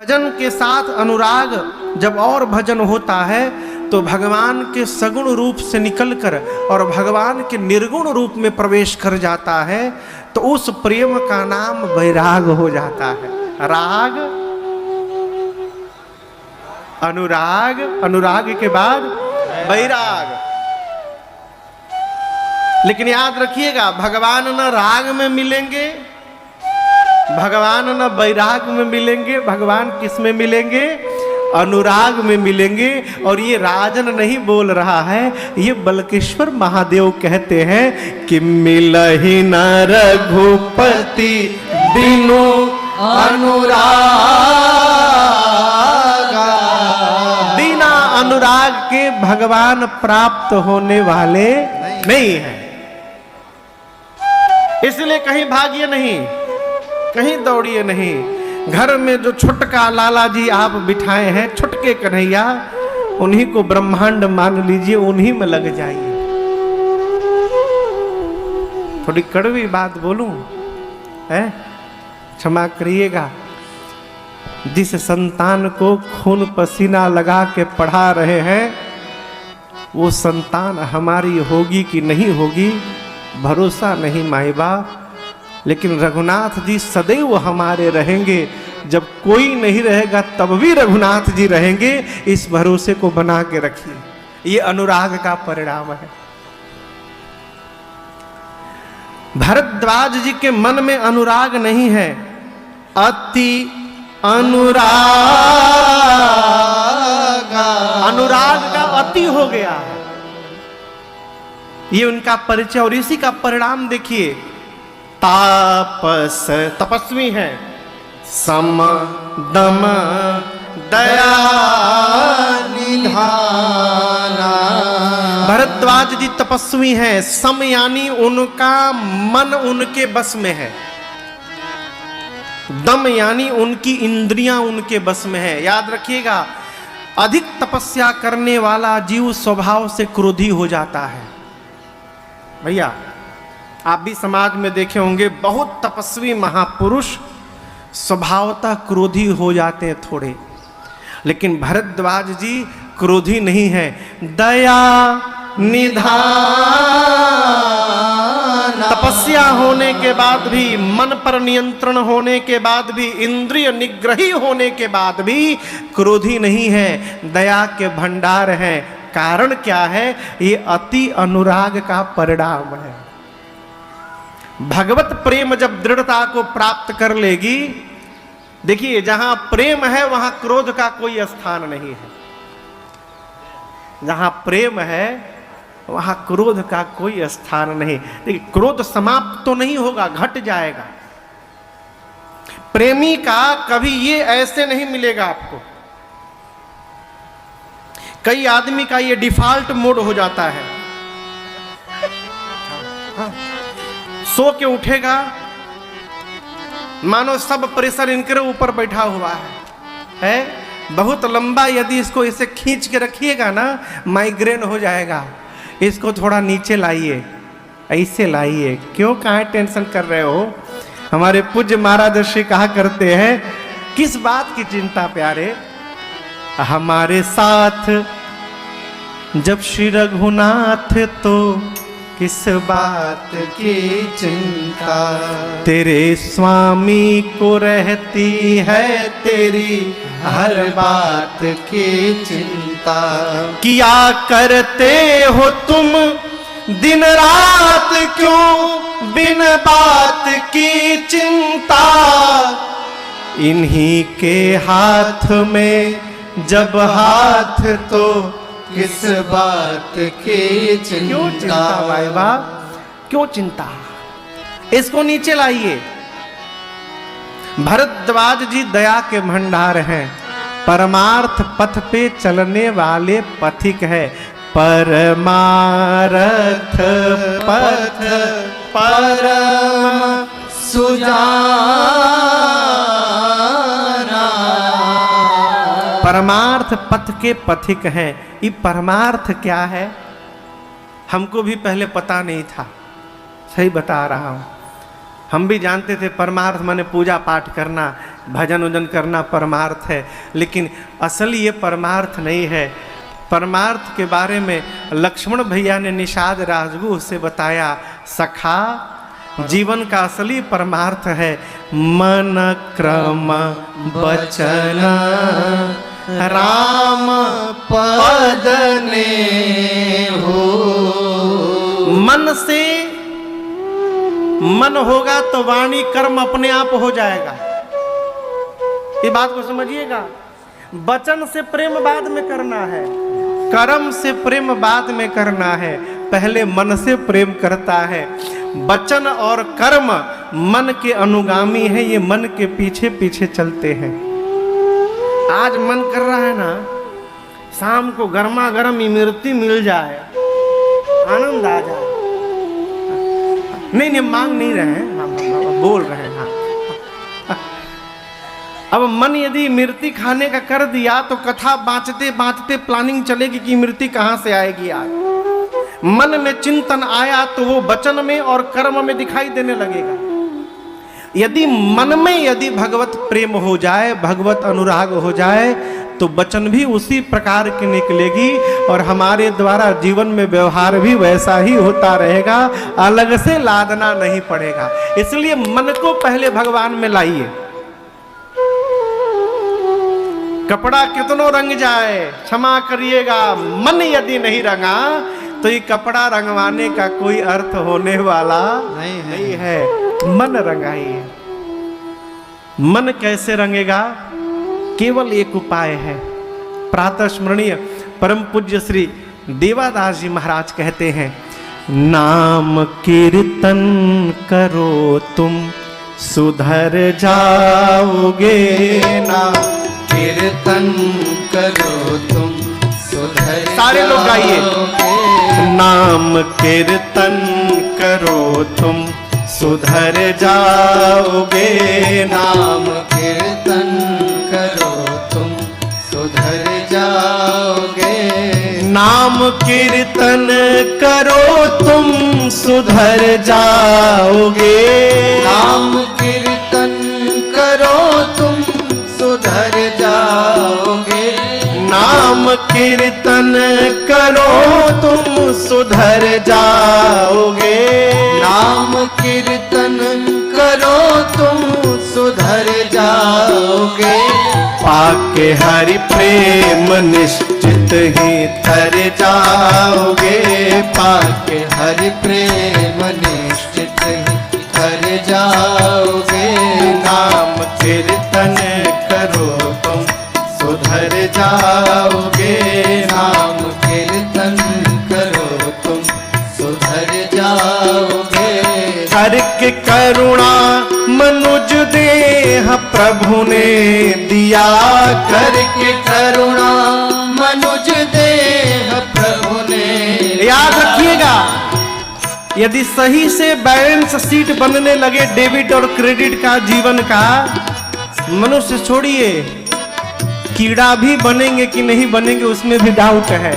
भजन के साथ अनुराग जब और भजन होता है तो भगवान के सगुण रूप से निकलकर और भगवान के निर्गुण रूप में प्रवेश कर जाता है, तो उस प्रेम का नाम वैराग हो जाता है। राग, अनुराग, अनुराग के बाद वैराग। लेकिन याद रखिएगा, भगवान न राग में मिलेंगे, भगवान न वैराग में मिलेंगे, भगवान किस में मिलेंगे? अनुराग में मिलेंगे। और ये राजन नहीं बोल रहा है, ये बल्केश्वर महादेव कहते हैं कि मिलहि न रघुपति बिनु अनुराग, बिना अनुराग के भगवान प्राप्त होने वाले नहीं है। इसलिए कहीं भागिए नहीं, कहीं दौड़िए नहीं। घर में जो छुटका लाला जी आप बिठाए हैं, छुटके कन्हैया, उन्हीं को ब्रह्मांड मान लीजिए, उन्हीं में लग जाइए। थोड़ी कड़वी बात बोलूं, है, क्षमा करिएगा। जिस संतान को खून पसीना लगा के पढ़ा रहे हैं, वो संतान हमारी होगी कि नहीं होगी भरोसा नहीं माई बाप। लेकिन रघुनाथ जी सदैव हमारे रहेंगे। जब कोई नहीं रहेगा तब भी रघुनाथ जी रहेंगे, इस भरोसे को बना के रखिए। ये अनुराग का परिणाम है। भरद्वाज जी के मन में अनुराग नहीं है, अति अनुराग, अनुराग का अति हो गया है। ये उनका परिचय और इसी का परिणाम देखिए। तापस, तपस्वी है, सम दम दया निधाना। भरद्वाज जी तपस्वी हैं। सम यानी उनका मन उनके बस में है, दम यानी उनकी इंद्रियां उनके बस में है। याद रखिएगा, अधिक तपस्या करने वाला जीव स्वभाव से क्रोधी हो जाता है। भैया आप भी समाज में देखे होंगे, बहुत तपस्वी महापुरुष स्वभावतः क्रोधी हो जाते हैं थोड़े। लेकिन भरद्वाज जी क्रोधी नहीं है, दया निधान। तपस्या होने के बाद भी, मन पर नियंत्रण होने के बाद भी, इंद्रिय निग्रही होने के बाद भी क्रोधी नहीं है, दया के भंडार है। कारण क्या है? ये अति अनुराग का परिणाम है। भगवत प्रेम जब दृढ़ता को प्राप्त कर लेगी, देखिए जहां प्रेम है वहां क्रोध का कोई स्थान नहीं है। जहां प्रेम है वहां क्रोध का कोई स्थान नहीं। देखिए क्रोध समाप्त तो नहीं होगा, घट जाएगा। प्रेमी का कभी ये ऐसे नहीं मिलेगा आपको। कई आदमी का ये डिफॉल्ट मोड हो जाता है। सो के उठेगा, मानो सब प्रेशर इनके ऊपर बैठा हुआ है बहुत लंबा। यदि इसको इसे खींच के रखिएगा ना, माइग्रेन हो जाएगा। इसको थोड़ा नीचे लाइए, ऐसे लाइए। क्यों, कहाँ टेंशन कर रहे हो? हमारे पूज्य महाराज श्री कहा करते हैं, किस बात की चिंता प्यारे? हमारे साथ जब श्री रघुनाथ तो किस बात की चिंता, तेरे स्वामी को रहती है तेरी हर बात की चिंता। किया करते हो तुम दिन रात क्यों बिन बात की चिंता, इन्हीं के हाथ में जब हाथ तो किस बात की चिंता। क्यों चिंता भाई बाप, क्यों चिंता? इसको नीचे लाइए। भरद्वाज जी दया के भंडार हैं, परमार्थ पथ पे चलने वाले पथिक है। परमार्थ पथ परम सुजाना। परमार्थ पथ के पथिक हैं। ये परमार्थ क्या है हमको भी पहले पता नहीं था, सही बता रहा हूं। हम भी जानते थे परमार्थ माने पूजा पाठ करना, भजन उजन करना परमार्थ है, लेकिन असली ये परमार्थ नहीं है। परमार्थ के बारे में लक्ष्मण भैया ने निषाद राजगुह से बताया, सखा जीवन का असली परमार्थ है मन क्रम वचन राम पद ने हो। मन से मन होगा तो वाणी कर्म अपने आप हो जाएगा, ये बात को समझिएगा। वचन से प्रेम बाद में करना है, कर्म से प्रेम बाद में करना है, पहले मन से प्रेम करता है। वचन और कर्म मन के अनुगामी है, ये मन के पीछे पीछे चलते हैं। आज मन कर रहा है ना शाम को गर्मा गर्म इमरती मिल जाए, आनंद आ जाए। नहीं मांग नहीं रहे हैं, हम बोल रहे हैं। हाँ अब मन यदि इमरती खाने का कर दिया तो कथा बांचते बांचते प्लानिंग चलेगी कि इमरती कहां से आएगी। आज मन में चिंतन आया तो वो वचन में और कर्म में दिखाई देने लगेगा। यदि मन में यदि भगवत प्रेम हो जाए, भगवत अनुराग हो जाए, तो वचन भी उसी प्रकार की निकलेगी और हमारे द्वारा जीवन में व्यवहार भी वैसा ही होता रहेगा, अलग से लादना नहीं पड़ेगा। इसलिए मन को पहले भगवान में लाइए। कपड़ा कितनों रंग जाए क्षमा करिएगा, मन यदि नहीं रंगा तो ये कपड़ा रंगवाने का कोई अर्थ होने वाला नहीं है। मन रंगाइए। मन कैसे रंगेगा? केवल एक उपाय है। प्रातः स्मरणीय परम पूज्य श्री देवादास जी महाराज कहते हैं, नाम कीर्तन करो तुम सुधर जाओगे। नाम कीर्तन करो तुम सुधर, सारे लोग गाइए। नाम कीर्तन करो तुम सुधर जाओगे। नाम कीर्तन करो तुम सुधर जाओगे। नाम कीर्तन करो तुम सुधर जाओगे। नाम कीर्तन करो तुम सुधर जाओगे। नाम कीर्तन करो तुम सुधर जाओगे। नाम कीर्तन करो तुम सुधर जाओगे। पाके हरि प्रेम निश्चित ही तर जाओगे। पाके हरि प्रेम निश्चित ही तर जाओगे। नाम कीर्तन करो तुम सुधर जाओगे। नाम कीर्तन करो तुम सुधर जाओगे। करके करुणा मनुज देह प्रभु ने दिया। करके करुणा मनुज देह प्रभु ने। याद रखिएगा, यदि सही से बैलेंस शीट बनने लगे डेबिट और क्रेडिट का जीवन का, मनुष्य छोड़िए कीड़ा भी बनेंगे कि नहीं बनेंगे उसमें भी डाउट है।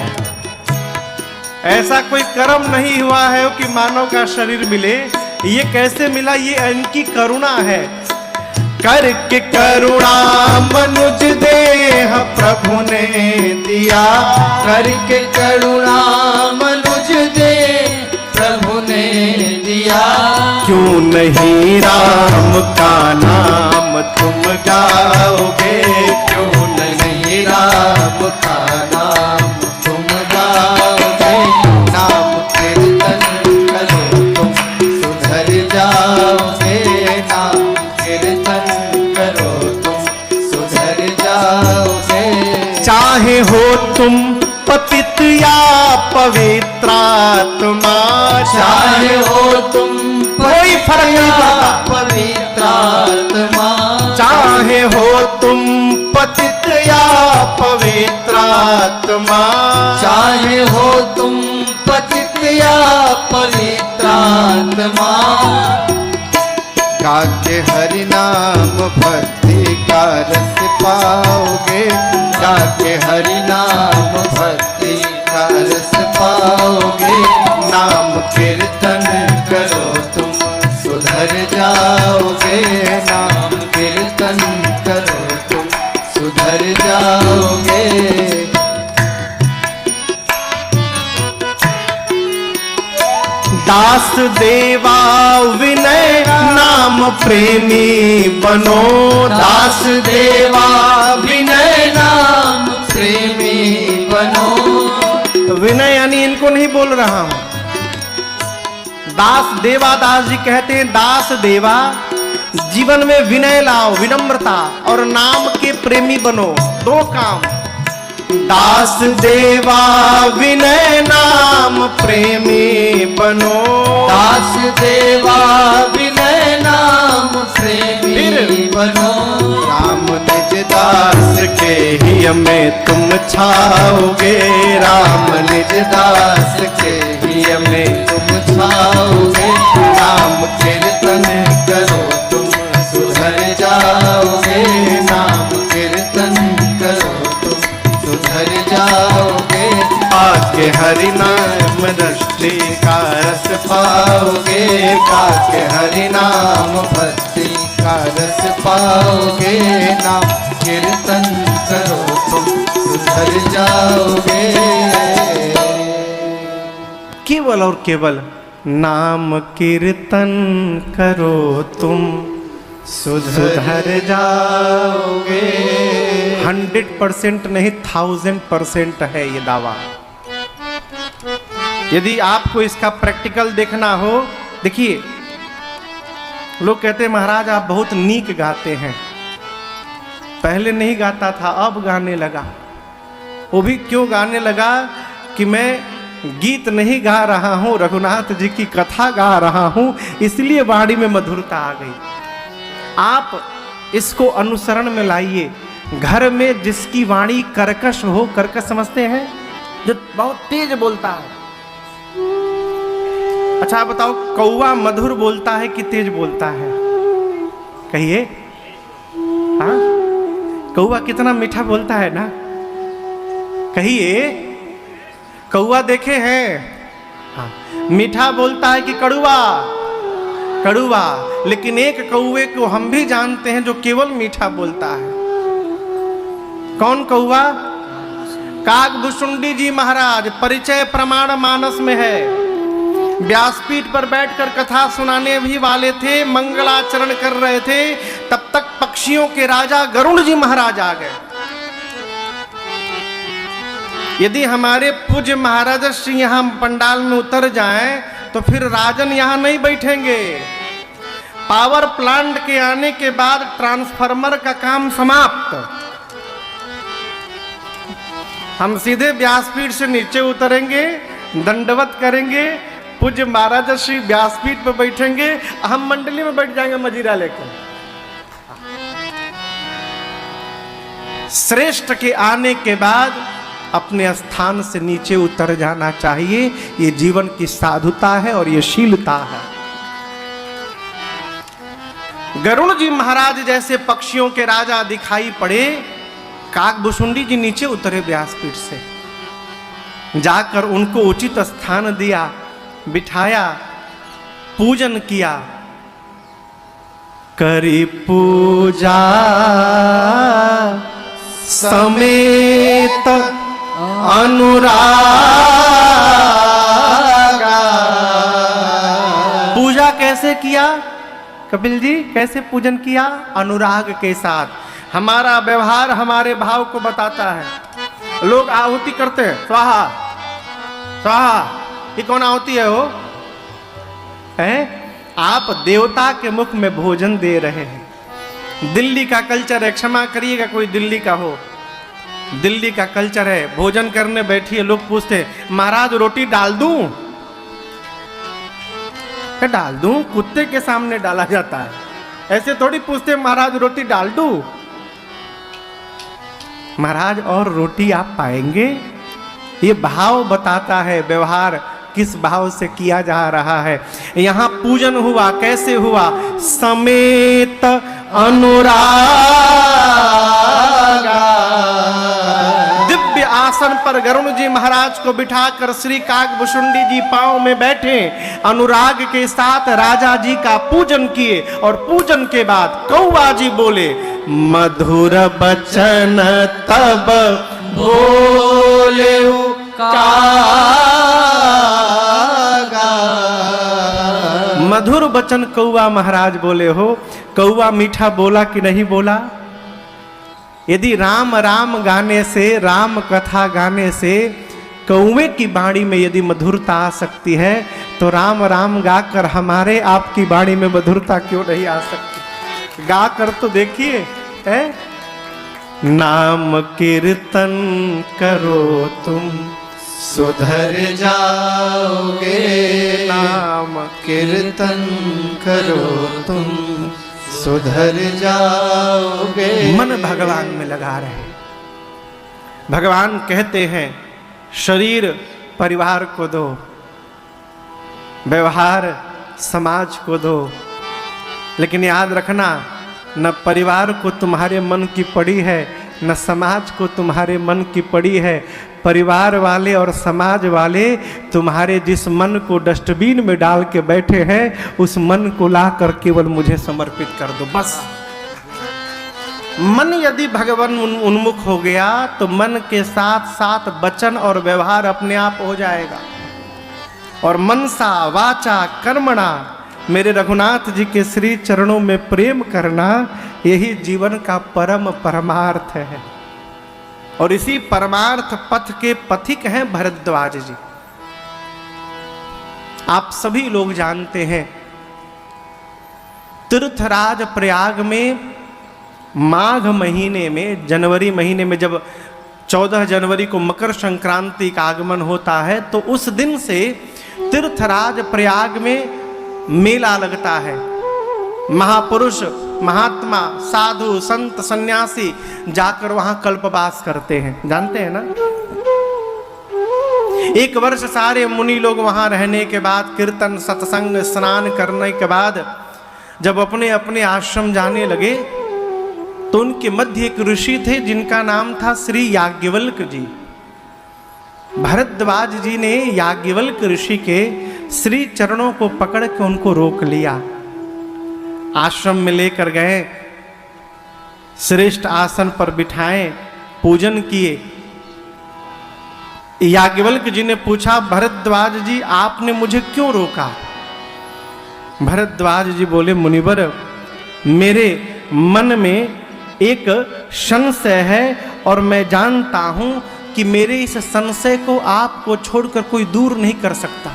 ऐसा कोई कर्म नहीं हुआ है कि मानव का शरीर मिले। ये कैसे मिला? ये इनकी करुणा है। करके करुणा मनुज देह प्रभु ने दिया। करके करुणा मनुज देह प्रभु ने दिया। क्यों नहीं राम का नाम तुम गाओगे। क्यों नहीं राम का नाम तुम गाओगे। नाम कीर्तन करो तुम सुधर जाओगे। नाम कीर्तन करो तुम सुधर जाओगे। चाहे हो तुम पतित या पवित्रात्मा। चाहे हो तुम कोई फर्क नहीं पड़ता। पवित्रात्मा। चाहे हो तुम पतित या पवित्रात्मा। चाहे हो तुम पतित या पवित्रात्मा। गाके हरि नाम भक्ति का रस पाओगे। गाके हरि नाम भक्ति का रस पाओगे। नाम कीर्तन करो तुम सुधर जाओगे। नाम कीर्तन सुधर जाओगे। दास देवा विनय नाम प्रेमी बनो। दास देवा विनय नाम प्रेमी बनो। विनय यानी इनको नहीं बोल रहा हूं। दास देवा, दास जी कहते हैं दास देवा जीवन में विनय लाओ, विनम्रता, और नाम के प्रेमी बनो। दो काम। दास देवा विनय नाम प्रेमी बनो। दास देवा विनय नाम प्रेमी बनो। राम निज दास के ही में तुम छाओगे। राम निज दास के ही में तुम छाओगे। नाम कीर्तन करो तुम सुधर जाओगे। नाम कीर्तन करो तुम सुधर जाओगे। आके हरि नाम दृष्टि का रस पाओगे। काके हरि नाम भक्ति का रस पाओगे। नाम कीर्तन करो तुम सुधर जाओगे। केवल और केवल नाम कीर्तन करो तुम सुधर जाओगे। 100% नहीं 1000% है ये दावा। यदि आपको इसका प्रैक्टिकल देखना हो, देखिए लोग कहते हैं महाराज आप बहुत नीक गाते हैं। पहले नहीं गाता था, अब गाने लगा। वो भी क्यों गाने लगा कि मैं गीत नहीं गा रहा हूं, रघुनाथ जी की कथा गा रहा हूं, इसलिए वाणी में मधुरता आ गई। आप इसको अनुसरण में लाइए। घर में जिसकी वाणी कर्कश हो, कर्कश समझते हैं जो बहुत तेज बोलता है। अच्छा आप बताओ कौवा मधुर बोलता है कि तेज बोलता है? कहिए। हाँ, कौवा कितना मीठा बोलता है ना। कहिए। कौवा देखे हैं? हाँ। मीठा बोलता है कि कड़ुआ? कड़ुआ। लेकिन एक कौवे को हम भी जानते हैं जो केवल मीठा बोलता है। कौन कौवा? काकभुसुंडी जी महाराज परिचय प्रमाण मानस में है। व्यासपीठ पर बैठकर कथा सुनाने भी वाले थे, मंगलाचरण कर रहे थे, तब तक पक्षियों के राजा गरुड़ जी महाराज आ गए। यदि हमारे पूज्य महाराज श्री यहाँ पंडाल में उतर जाएं तो फिर राजन यहाँ नहीं बैठेंगे। पावर प्लांट के आने के बाद ट्रांसफार्मर का काम समाप्त। हम सीधे व्यासपीठ से नीचे उतरेंगे, दंडवत करेंगे, पूज्य महाराज श्री व्यासपीठ पर बैठेंगे, हम मंडली में बैठ जाएंगे मजीरा लेकर। श्रेष्ठ के आने के बाद अपने स्थान से नीचे उतर जाना चाहिए। ये जीवन की साधुता है और ये शीलता है। गरुड़ जी महाराज जैसे पक्षियों के राजा दिखाई पड़े, काकभुसुंडी जी नीचे उतरे व्यासपीठ से, जाकर उनको उचित स्थान दिया, बिठाया, पूजन किया। करी पूजा समेत अनुरागा। पूजा कैसे किया कपिल जी? कैसे पूजन किया? अनुराग के साथ। हमारा व्यवहार हमारे भाव को बताता है। लोग आहुति करते हैं, स्वाहा स्वाहा। ये कौन आहुति है? वो है आप देवता के मुख में भोजन दे रहे हैं। दिल्ली का कल्चर है, क्षमा करिएगा कोई दिल्ली का हो, दिल्ली का कल्चर है, भोजन करने बैठिए, लोग पूछते हैं महाराज रोटी डाल दूं? क्या डाल दूं? कुत्ते के सामने डाला जाता है, ऐसे थोड़ी पूछते महाराज रोटी डाल दूं? महाराज और रोटी आप पाएंगे? ये भाव बताता है व्यवहार किस भाव से किया जा रहा है। यहां पूजन हुआ, कैसे हुआ? समेत अनुरागा। दिव्य आसन पर गरुड़ जी महाराज को बिठाकर श्री काकभुसुंडी जी पांव में बैठे, अनुराग के साथ राजा जी का पूजन किए और पूजन के बाद कौवा जी बोले, मधुर बचन तब बोले कागा। मधुर बचन कौआ महाराज बोले हो। कौआ मीठा बोला कि नहीं बोला? यदि राम राम गाने से, राम कथा गाने से कौवे की वाणी में यदि मधुरता आ सकती है, तो राम राम गाकर हमारे आपकी वाणी में मधुरता क्यों नहीं आ सकती? गाकर तो देखिए, है? नाम कीर्तन करो तुम सुधर जाओगे, नाम कीर्तन करो तुम सुधर जाओगे। मन भगवान में लगा रहे। भगवान कहते हैं शरीर परिवार को दो, व्यवहार समाज को दो, लेकिन याद रखना न परिवार को तुम्हारे मन की पड़ी है, न समाज को तुम्हारे मन की पड़ी है। परिवार वाले और समाज वाले तुम्हारे जिस मन को डस्टबिन में डाल के बैठे हैं, उस मन को लाकर केवल मुझे समर्पित कर दो, बस। मन यदि भगवान उन्मुख हो गया तो मन के साथ साथ वचन और व्यवहार अपने आप हो जाएगा। और मनसा वाचा कर्मणा, मेरे रघुनाथ जी के श्री चरणों में प्रेम करना, यही जीवन का परम परमार्थ है। और इसी परमार्थ पथ के पथिक हैं भरद्वाज जी। आप सभी लोग जानते हैं तीर्थराज प्रयाग में माघ महीने में, जनवरी महीने में, जब 14 जनवरी को मकर संक्रांति का आगमन होता है, तो उस दिन से तीर्थराज प्रयाग में मेला लगता है। महापुरुष, महात्मा, साधु, संत, सन्यासी जाकर वहां कल्पवास करते हैं, जानते हैं ना? एक वर्ष सारे मुनि लोग वहां रहने के बाद, कीर्तन सत्संग स्नान करने के बाद जब अपने अपने आश्रम जाने लगे, तो उनके मध्य एक ऋषि थे जिनका नाम था श्री याज्ञवल्क जी। भरद्वाज जी ने याज्ञवल्क ऋषि के श्री चरणों को पकड़ के उनको रोक लिया, आश्रम में लेकर गए, श्रेष्ठ आसन पर बिठाए, पूजन किए। याज्ञवल्क जी ने पूछा, भरद्वाज जी आपने मुझे क्यों रोका? भरद्वाज जी बोले, मुनिवर मेरे मन में एक संशय है और मैं जानता हूं कि मेरे इस संशय को आपको छोड़कर कोई दूर नहीं कर सकता,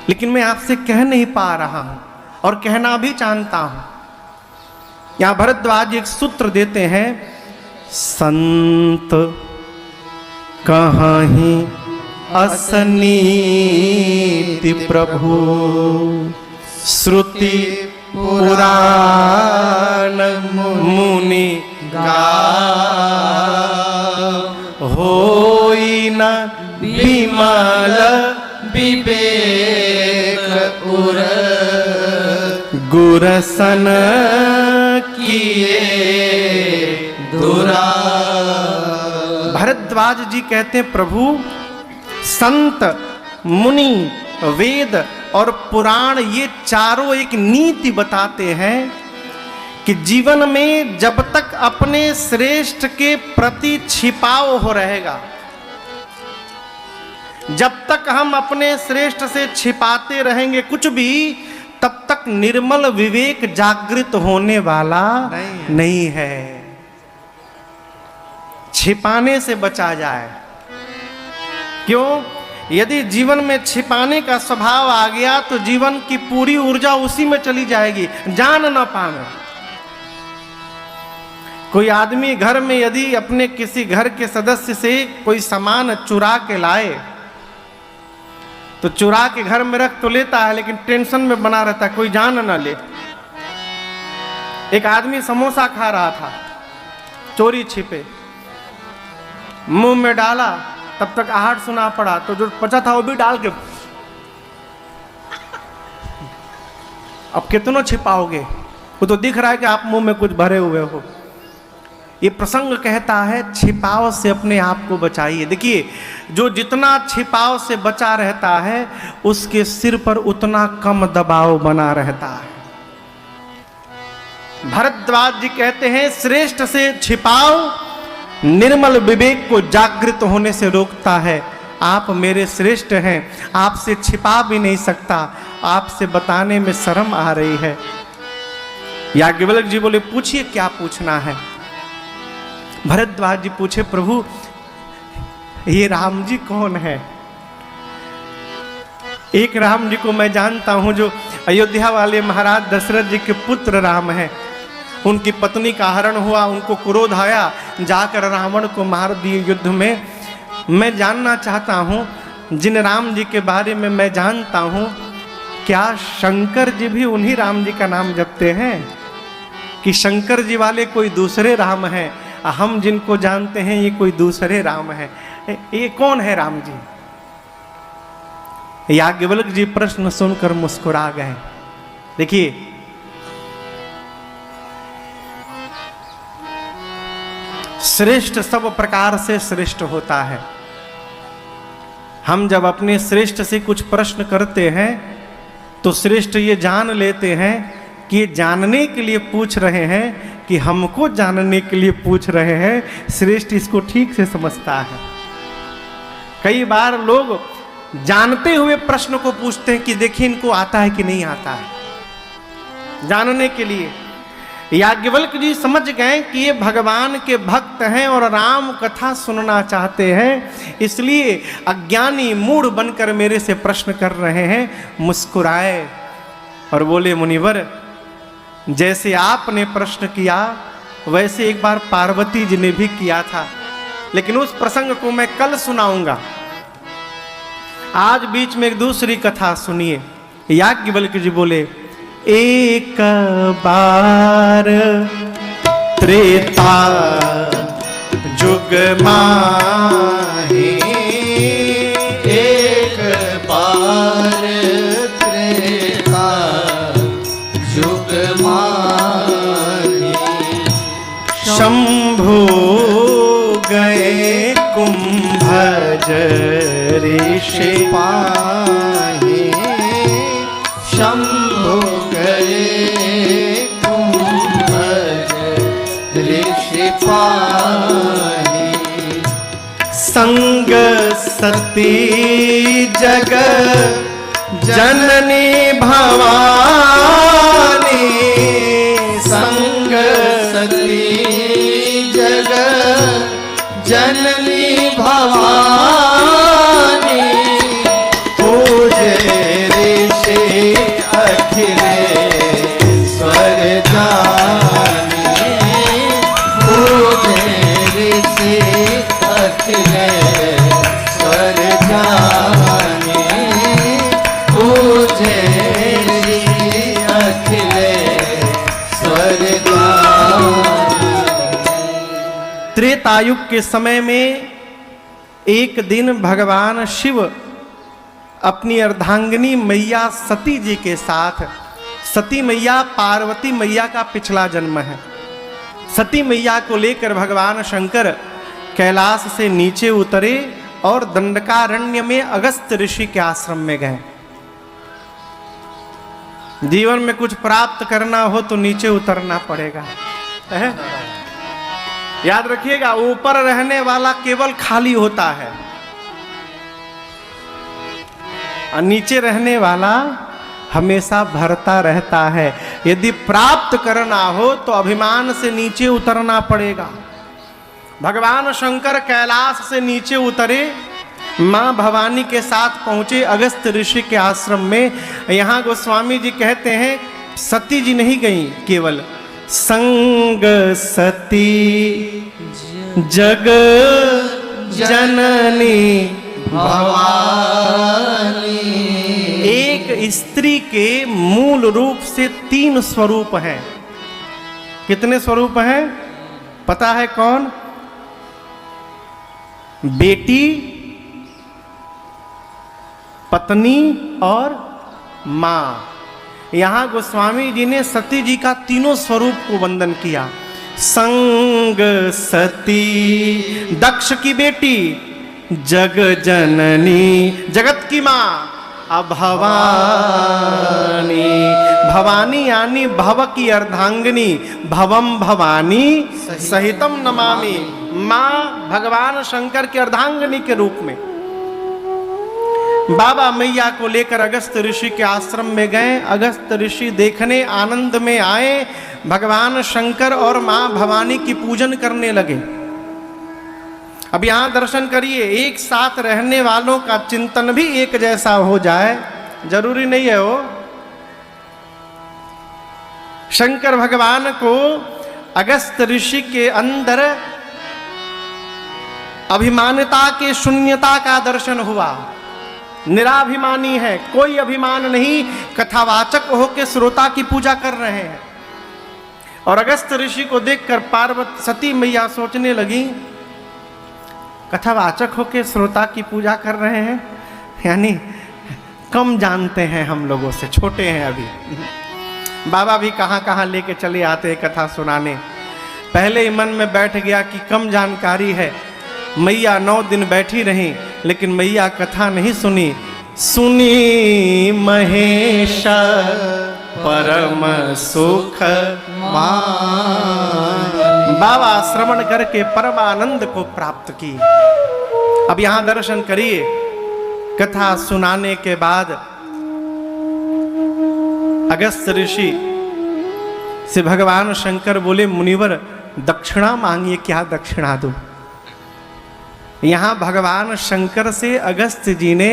लेकिन मैं आपसे कह नहीं पा रहा हूं और कहना भी जानता हूं। यहां भरद्वाज एक सूत्र देते हैं, संत कहाहीं असनीति प्रभु, श्रुति पुराण मुनि गाव, होई न विमल विवेक उर, गुरसन किए दुरा। भरद्वाज जी कहते हैं, प्रभु संत, मुनि, वेद और पुराण ये चारों एक नीति बताते हैं कि जीवन में जब तक अपने श्रेष्ठ के प्रति छिपाव हो रहेगा, जब तक हम अपने श्रेष्ठ से छिपाते रहेंगे कुछ भी, तब तक निर्मल विवेक जागृत होने वाला नहीं है। छिपाने से बचा जाए। क्यों? यदि जीवन में छिपाने का स्वभाव आ गया तो जीवन की पूरी ऊर्जा उसी में चली जाएगी, जान न पावे। कोई आदमी घर में यदि अपने किसी घर के सदस्य से कोई सामान चुरा के लाए, तो चुरा के घर में रख तो लेता है, लेकिन टेंशन में बना रहता है, कोई जान न ले। एक आदमी समोसा खा रहा था, चोरी छिपे, मुंह में डाला, तब तक आहट सुना पड़ा, तो जो बचा था वो भी डाल के, अब कितना छिपाओगे? वो तो दिख रहा है कि आप मुंह में कुछ भरे हुए हो। ये प्रसंग कहता है छिपाव से अपने आप को बचाइए। देखिए, जो जितना छिपाव से बचा रहता है उसके सिर पर उतना कम दबाव बना रहता है। भरद्वाज जी कहते हैं श्रेष्ठ से छिपाओ, निर्मल विवेक को जागृत होने से रोकता है। आप मेरे श्रेष्ठ हैं, आपसे छिपा भी नहीं सकता, आपसे बताने में शर्म आ रही है। याज्ञवल्क्य जी बोले पूछिए क्या पूछना है। भरद्वाज जी पूछे प्रभु ये राम जी कौन है? एक राम जी को मैं जानता हूं जो अयोध्या वाले महाराज दशरथ जी के पुत्र राम हैं। उनकी पत्नी का हरण हुआ, उनको क्रोध आया, जाकर रावण को मार दिए युद्ध में। मैं जानना चाहता हूं जिन राम जी के बारे में मैं जानता हूं, क्या शंकर जी भी उन्हीं राम जी का नाम जपते हैं कि शंकर जी वाले कोई दूसरे राम हैं? हम जिनको जानते हैं ये कोई दूसरे राम हैं। ये कौन है राम जी? याज्ञवल्क्य जी प्रश्न सुनकर मुस्कुरा गए। देखिए श्रेष्ठ सब प्रकार से श्रेष्ठ होता है। हम जब अपने श्रेष्ठ से कुछ प्रश्न करते हैं तो श्रेष्ठ ये जान लेते हैं कि ये जानने के लिए पूछ रहे हैं कि हमको जानने के लिए पूछ रहे हैं। श्रेष्ठ इसको ठीक से समझता है। कई बार लोग जानते हुए प्रश्न को पूछते हैं कि देखिए इनको आता है कि नहीं आता है, जानने के लिए। याज्ञवल्क्य जी समझ गए कि ये भगवान के भक्त हैं और राम कथा सुनना चाहते हैं, इसलिए अज्ञानी मूढ़ बनकर मेरे से प्रश्न कर रहे हैं। मुस्कुराए और बोले मुनिवर जैसे आपने प्रश्न किया वैसे एक बार पार्वती जी ने भी किया था, लेकिन उस प्रसंग को मैं कल सुनाऊंगा। आज बीच में एक दूसरी कथा सुनिए। याज्ञवल्क्य जी बोले एक बार त्रेता जुग माहे, एक बार त्रेता जुग माहे, शंभु गए कुंभज ऋषि पाहे, शंभु गए कुंभज ऋषि पाहे, संग सती जग जननी भवानी, संग सती जग जननी भवानी, पूजे ऋषि अखिलेश्वर जानी, पूजे ऋषि अखिलेश्वर जानी, पूजे ऋषि अखिलेश्वर जानी। त्रेतायुग के समय में एक दिन भगवान शिव अपनी अर्धांगिनी मैया सती जी के साथ, सती मैया पार्वती मैया का पिछला जन्म है, सती मैया को लेकर भगवान शंकर कैलाश से नीचे उतरे और दंडकारण्य में अगस्त ऋषि के आश्रम में गए। जीवन में कुछ प्राप्त करना हो तो नीचे उतरना पड़ेगा, है? याद रखिएगा, ऊपर रहने वाला केवल खाली होता है और नीचे रहने वाला हमेशा भरता रहता है। यदि प्राप्त करना हो तो अभिमान से नीचे उतरना पड़ेगा। भगवान शंकर कैलाश से नीचे उतरे, मां भवानी के साथ पहुंचे अगस्त ऋषि के आश्रम में। यहाँ गोस्वामी जी कहते हैं सती जी नहीं गई, केवल संग सती जग जननी भवानी। एक स्त्री के मूल रूप से 3 स्वरूप हैं। कितने स्वरूप हैं पता है कौन? बेटी, पत्नी और मां। यहां गोस्वामी जी ने सती जी का तीनों स्वरूप को वंदन किया। संग सती, दक्ष की बेटी, जग जननी, जगत की मां, अभवानी। भवानी यानी भव की अर्धांगिनी, भवम भवानी सहितम नमामि। माँ भगवान शंकर के अर्धांगिनी के रूप में बाबा मैया को लेकर अगस्त ऋषि के आश्रम में गए। अगस्त ऋषि देखने आनंद में आए, भगवान शंकर और माँ भवानी की पूजन करने लगे। अब यहां दर्शन करिए, एक साथ रहने वालों का चिंतन भी एक जैसा हो जाए, जरूरी नहीं है वो। शंकर भगवान को अगस्त ऋषि के अंदर अभिमानता के शून्यता का दर्शन हुआ। निराभिमानी है, कोई अभिमान नहीं, कथावाचक होकर श्रोता की पूजा कर रहे हैं। और अगस्त ऋषि को देखकर पार्वती सती मैया सोचने लगी, कथावाचक होकर श्रोता की पूजा कर रहे हैं, यानी कम जानते हैं हम लोगों से, छोटे हैं अभी। बाबा भी कहाँ कहाँ लेके चले आते हैं कथा सुनाने। पहले ही मन में बैठ गया कि कम जानकारी है। मैया 9 दिन बैठी रही, लेकिन मैया कथा नहीं सुनी। सुनी महेश परम सुख बाबा श्रवण करके परमानंद को प्राप्त की। अब यहां दर्शन करिए, कथा सुनाने के बाद अगस्त ऋषि से भगवान शंकर बोले, मुनिवर दक्षिणा मांगिए, क्या दक्षिणा दूं? यहाँ भगवान शंकर से अगस्त जी ने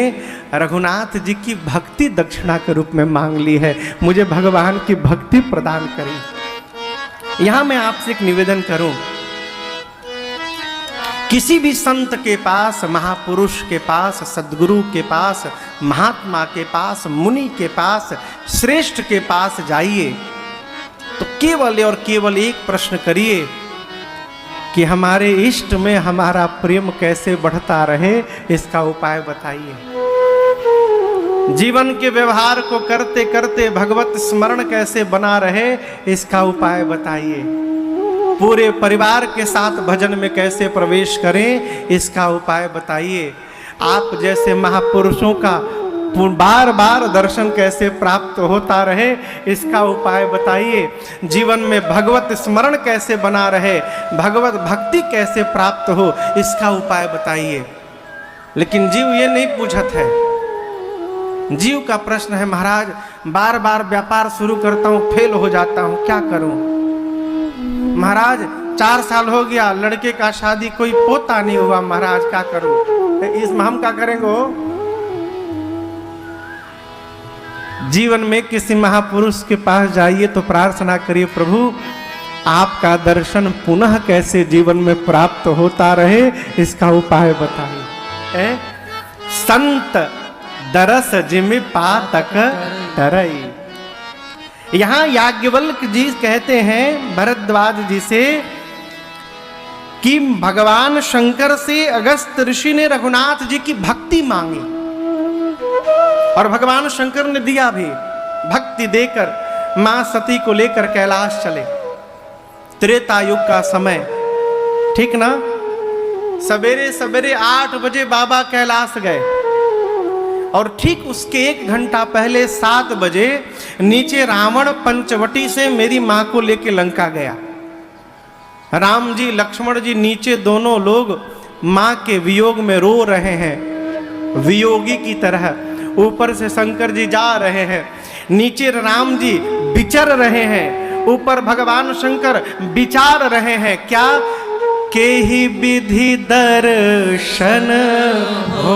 रघुनाथ जी की भक्ति दक्षिणा के रूप में मांग ली है, मुझे भगवान की भक्ति प्रदान करी। यहाँ मैं आपसे एक निवेदन करूं, किसी भी संत के पास, महापुरुष के पास, सद्गुरु के पास, महात्मा के पास, मुनि के पास, श्रेष्ठ के पास जाइए तो केवल और केवल एक प्रश्न करिए कि हमारे इष्ट में हमारा प्रेम कैसे बढ़ता रहे, इसका उपाय बताइए। जीवन के व्यवहार को करते करते भगवत स्मरण कैसे बना रहे, इसका उपाय बताइए। पूरे परिवार के साथ भजन में कैसे प्रवेश करें, इसका उपाय बताइए। आप जैसे महापुरुषों का बार बार दर्शन कैसे प्राप्त होता रहे, इसका उपाय बताइए। जीवन में भगवत स्मरण कैसे बना रहे, भगवत भक्ति कैसे प्राप्त हो, इसका उपाय बताइए। लेकिन जीव ये नहीं पूछत है। जीव का प्रश्न है, महाराज बार बार व्यापार शुरू करता हूँ, फेल हो जाता हूँ, क्या करूं? महाराज 4 साल हो गया, लड़के का शादी, कोई पोता नहीं हुआ, महाराज क्या करूं? इसमें हम क्या करेंगे? जीवन में किसी महापुरुष के पास जाइए तो प्रार्थना करिए, प्रभु आपका दर्शन पुनः कैसे जीवन में प्राप्त होता रहे, इसका उपाय बताइए। संत दरस जिमि पातक तरई। यहां याज्ञवल्क जी कहते हैं भरद्वाज जी से कि भगवान शंकर से अगस्त ऋषि ने रघुनाथ जी की भक्ति मांगी और भगवान शंकर ने दिया भी। भक्ति देकर मां सती को लेकर कैलाश चले। त्रेता युग का समय, ठीक ना? सवेरे सवेरे 8 बजे बाबा कैलाश गए और ठीक उसके 1 घंटा पहले 7 बजे नीचे रावण पंचवटी से मेरी मां को लेके लंका गया। राम जी लक्ष्मण जी नीचे दोनों लोग मां के वियोग में रो रहे हैं, वियोगी की तरह। ऊपर से शंकर जी जा रहे हैं, नीचे राम जी विचर रहे हैं, ऊपर भगवान शंकर विचार रहे हैं। क्या? के ही विधि दर्शन हो।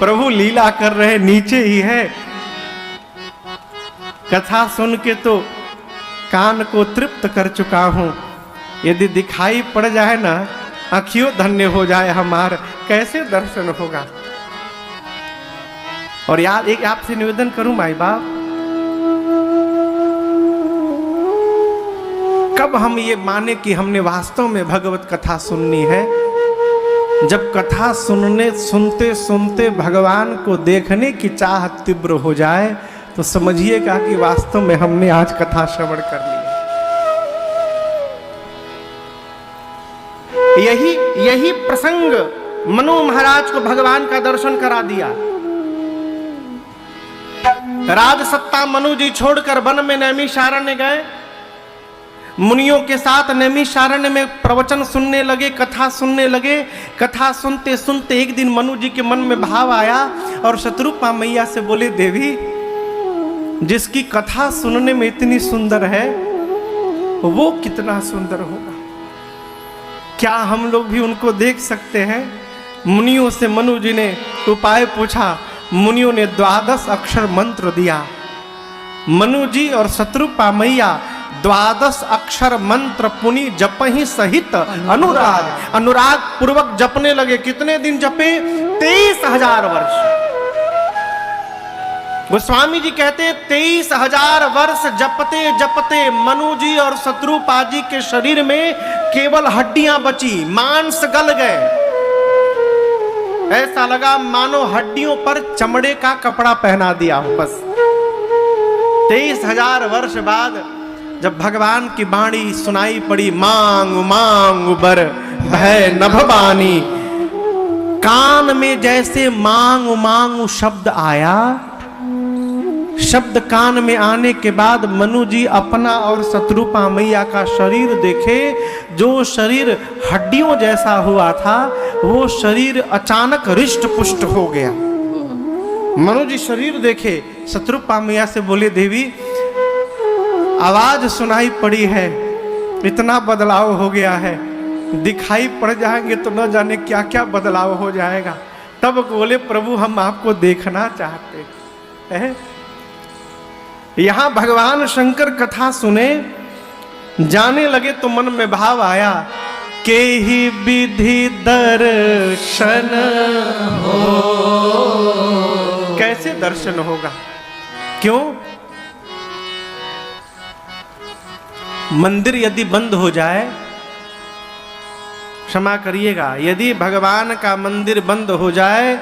प्रभु लीला कर रहे, नीचे ही है। कथा सुन के तो कान को तृप्त कर चुका हूं, यदि दिखाई पड़ जाए ना, आँखियों धन्य हो जाए हमार, कैसे दर्शन होगा? और यार एक आपसे निवेदन करूं माई बाप, कब हम ये माने कि हमने वास्तव में भगवत कथा सुननी है? जब कथा सुनते सुनते भगवान को देखने की चाह तीव्र हो जाए तो समझिएगा कि वास्तव में हमने आज कथा श्रवण कर ली। यही प्रसंग मनु महाराज को भगवान का दर्शन करा दिया। राजसत्ता मनु जी छोड़कर वन में नैमिषारण्य गए। मुनियों के साथ नैमिषारण्य में प्रवचन सुनने लगे, कथा सुनने लगे। कथा सुनते सुनते एक दिन मनु जी के मन में भाव आया और शत्रुपा मैया से बोले, देवी जिसकी कथा सुनने में इतनी सुंदर है वो कितना सुंदर होगा, क्या हम लोग भी उनको देख सकते हैं? मुनियों से मनु जी ने उपाय पूछा। मुनियों ने 12 अक्षर मंत्र दिया। मनु जी और शत्रुपा मैया 12 अक्षर मंत्र पुनि जपहि सहित अनुराग, अनुराग पूर्वक जपने लगे। कितने दिन जपे? 23,000 वर्ष। गोस्वामी जी कहते 23,000 वर्ष जपते जपते मनु जी और शत्रुपा जी के शरीर में केवल हड्डियां बची, मांस गल गए। ऐसा लगा मानो हड्डियों पर चमड़े का कपड़ा पहना दिया हो बस। 23,000 वर्ष बाद जब भगवान की वाणी सुनाई पड़ी, मांग मांग बर भय नभवानी, कान में जैसे मांग मांग शब्द आया। शब्द कान में आने के बाद मनु जी अपना और शत्रुपा मैया का शरीर देखे। जो शरीर हड्डियों जैसा हुआ था वो शरीर अचानक रिष्ट पुष्ट हो गया। मनु जी शरीर देखे, शत्रुपा मैया से बोले, देवी आवाज सुनाई पड़ी है, इतना बदलाव हो गया है, दिखाई पड़ जाएंगे तो न जाने क्या क्या बदलाव हो जाएगा। तब बोले, प्रभु हम आपको देखना चाहते हैं। यहां भगवान शंकर कथा सुने जाने लगे तो मन में भाव आया, के ही विधि दर्शन हो। कैसे दर्शन होगा? क्यों? मंदिर यदि बंद हो जाए, क्षमा करिएगा, यदि भगवान का मंदिर बंद हो जाए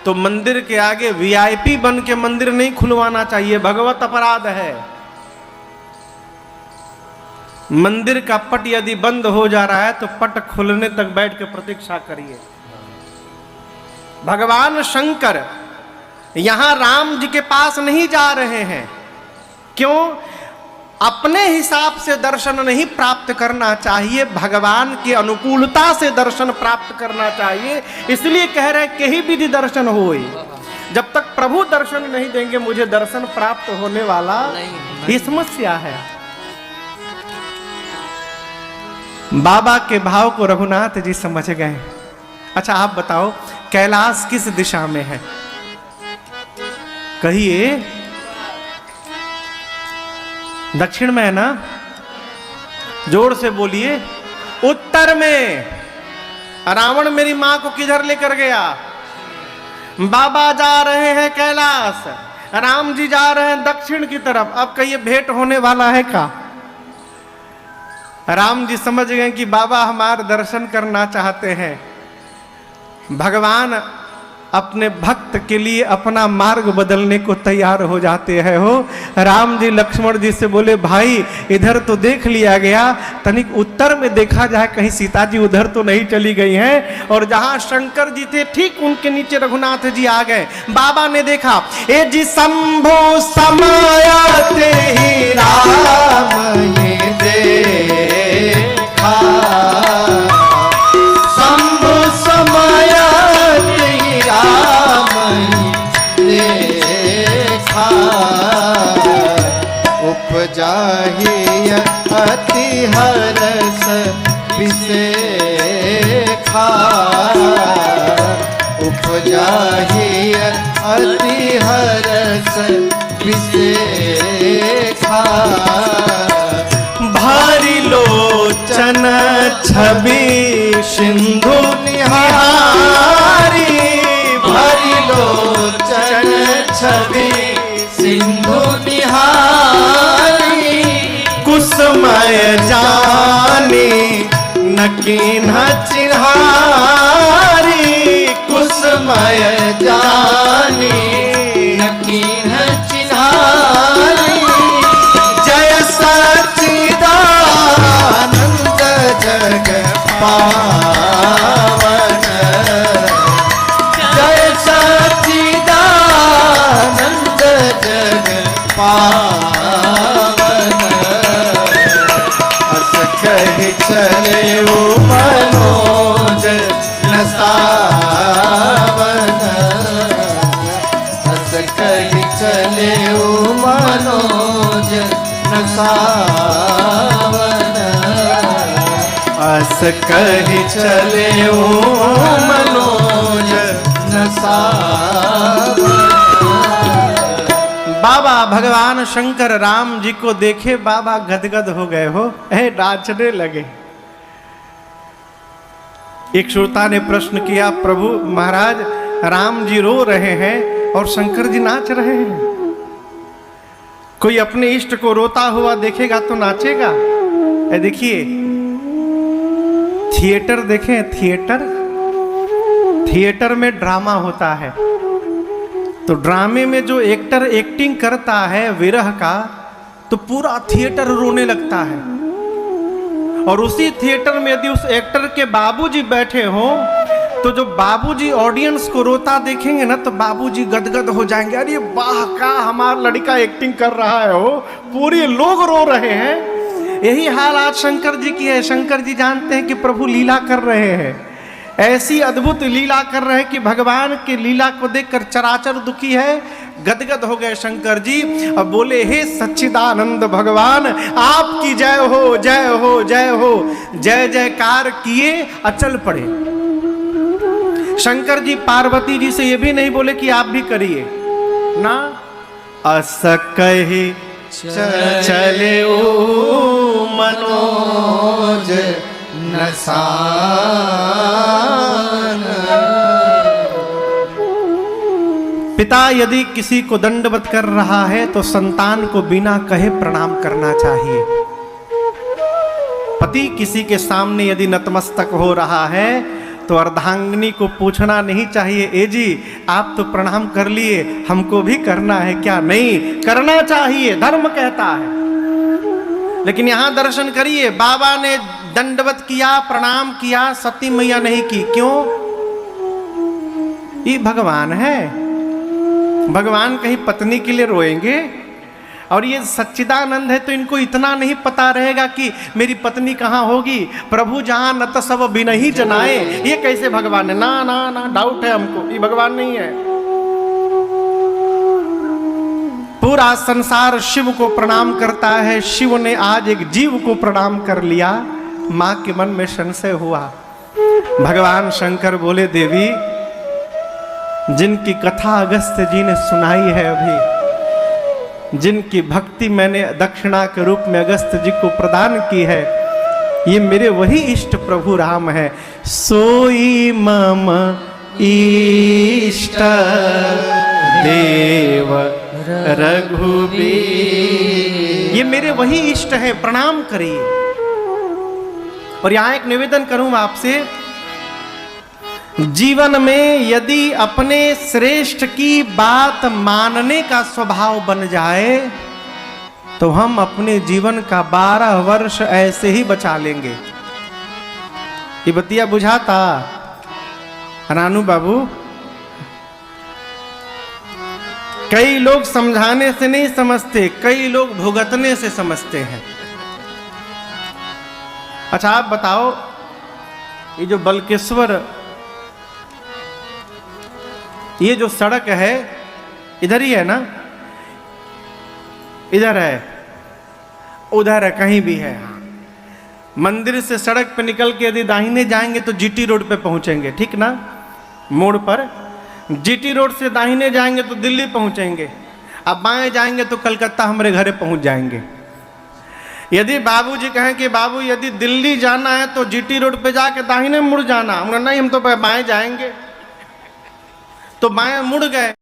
तो मंदिर के आगे वीआईपी बन के मंदिर नहीं खुलवाना चाहिए, भगवत अपराध है। मंदिर का पट यदि बंद हो जा रहा है तो पट खुलने तक बैठ के प्रतीक्षा करिए। भगवान शंकर यहां राम जी के पास नहीं जा रहे हैं। क्यों? अपने हिसाब से दर्शन नहीं प्राप्त करना चाहिए, भगवान की अनुकूलता से दर्शन प्राप्त करना चाहिए। इसलिए कह रहे कि ही विधि दर्शन होए। जब तक प्रभु दर्शन नहीं देंगे मुझे दर्शन प्राप्त होने वाला ये समस्या है। बाबा के भाव को रघुनाथ जी समझ गए। अच्छा आप बताओ कैलाश किस दिशा में है? कहिए। दक्षिण में है ना? जोर से बोलिए। उत्तर में। रावण मेरी मां को किधर लेकर गया? बाबा जा रहे हैं कैलाश, राम जी जा रहे हैं दक्षिण की तरफ। अब कहिए भेंट होने वाला है का? राम जी समझ गए कि बाबा हमारे दर्शन करना चाहते हैं। भगवान अपने भक्त के लिए अपना मार्ग बदलने को तैयार हो जाते हैं। हो राम जी लक्ष्मण जी से बोले, भाई इधर तो देख लिया गया, तनिक उत्तर में देखा जाए कहीं सीता जी उधर तो नहीं चली गई हैं। और जहां शंकर जी थे ठीक उनके नीचे रघुनाथ जी आ गए। बाबा ने देखा, ए जी शंभो समायाते ही राम ये देखा, शंभो समायाते ही राम देखा, उपजाहि अति हरस विसेखा, उपजाहि अति हरस विसेखा, भारी लोचन छवि सिंधु निहारी, भारी लोचन छवि सिंधु निहारी, कुसमय जानी नकीन चिन्हारी, कुसमय जानी नकीन चिन्हारी, जय सच्चिदानंद जग पावन अस कही चले मनोज नसावर। बाबा भगवान शंकर राम जी को देखे बाबा गदगद हो गए हो, नाचने लगे। एक श्रोता ने प्रश्न किया, प्रभु महाराज राम जी रो रहे हैं और शंकर जी नाच रहे हैं, कोई अपने इष्ट को रोता हुआ देखेगा तो नाचेगा? देखिए थिएटर देखें, थिएटर में ड्रामा होता है, तो ड्रामे में जो एक्टर एक्टिंग करता है विरह का, तो पूरा थिएटर रोने लगता है। और उसी थिएटर में यदि उस एक्टर के बाबूजी बैठे हों, तो जो बाबूजी ऑडियंस को रोता देखेंगे ना, तो बाबूजी गदगद हो जाएंगे, अरे वाह का हमारा लड़का एक्टिंग कर रहा है, हो पूरे लोग रो रहे हैं। यही हाल आज शंकर जी की है। शंकर जी जानते हैं कि प्रभु लीला कर रहे हैं, ऐसी अद्भुत लीला कर रहे हैं कि भगवान की लीला को देखकर चराचर दुखी है, गदगद हो गए शंकर जी। अब बोले, हे सच्चिदानंद भगवान आपकी जय हो, जय हो, जय हो। जय जयकार किए अचल पड़े। शंकर जी पार्वती जी से ये भी नहीं बोले कि आप भी करिए ना, अस कहे चले मनोज नसान। पिता यदि किसी को दंडवत कर रहा है तो संतान को बिना कहे प्रणाम करना चाहिए। पति किसी के सामने यदि नतमस्तक हो रहा है तो अर्धांगिनी को पूछना नहीं चाहिए, ए जी आप तो प्रणाम कर लिए, हमको भी करना है क्या? नहीं करना चाहिए, धर्म कहता है। लेकिन यहां दर्शन करिए, बाबा ने दंडवत किया, प्रणाम किया, सती मैया नहीं की। क्यों? ये भगवान है, भगवान कहीं पत्नी के लिए रोएंगे? और ये सच्चिदानंद है तो इनको इतना नहीं पता रहेगा कि मेरी पत्नी कहाँ होगी? प्रभु जहां न तो सब बिनहि जनाए, ये कैसे भगवान है? ना ना ना, डाउट है हमको, ये भगवान नहीं है। पूरा संसार शिव को प्रणाम करता है, शिव ने आज एक जीव को प्रणाम कर लिया। मां के मन में संशय हुआ। भगवान शंकर बोले, देवी जिनकी कथा अगस्त्य जी ने सुनाई है, अभी जिनकी भक्ति मैंने दक्षिणा के रूप में अगस्त्य जी को प्रदान की है, ये मेरे वही इष्ट प्रभु राम है। सोई मम इष्ट देव रघुबीर, ये मेरे वही इष्ट है, प्रणाम करिए। और यहां एक निवेदन करूं आपसे, जीवन में यदि अपने श्रेष्ठ की बात मानने का स्वभाव बन जाए तो हम अपने जीवन का 12 वर्ष ऐसे ही बचा लेंगे। ये बतिया बुझाता रानू बाबू? कई लोग समझाने से नहीं समझते, कई लोग भुगतने से समझते हैं। अच्छा आप बताओ, ये जो बलकेश्वर, ये जो सड़क है इधर ही है ना? इधर है, उधर है, कहीं भी है। मंदिर से सड़क पे निकल के यदि दाहिने जाएंगे तो जीटी रोड पे पहुंचेंगे, ठीक ना? मोड़ पर जीटी रोड से दाहिने जाएंगे तो दिल्ली पहुंचेंगे, अब बाएं जाएंगे तो कलकत्ता हमारे घरे पहुंच जाएंगे। यदि बाबूजी कहें कि बाबू यदि दिल्ली जाना है तो जीटी रोड पे जाके दाहिने मुड़ जाना, हम नहीं, हम तो बाएं जाएंगे, तो बाएं मुड़ गए।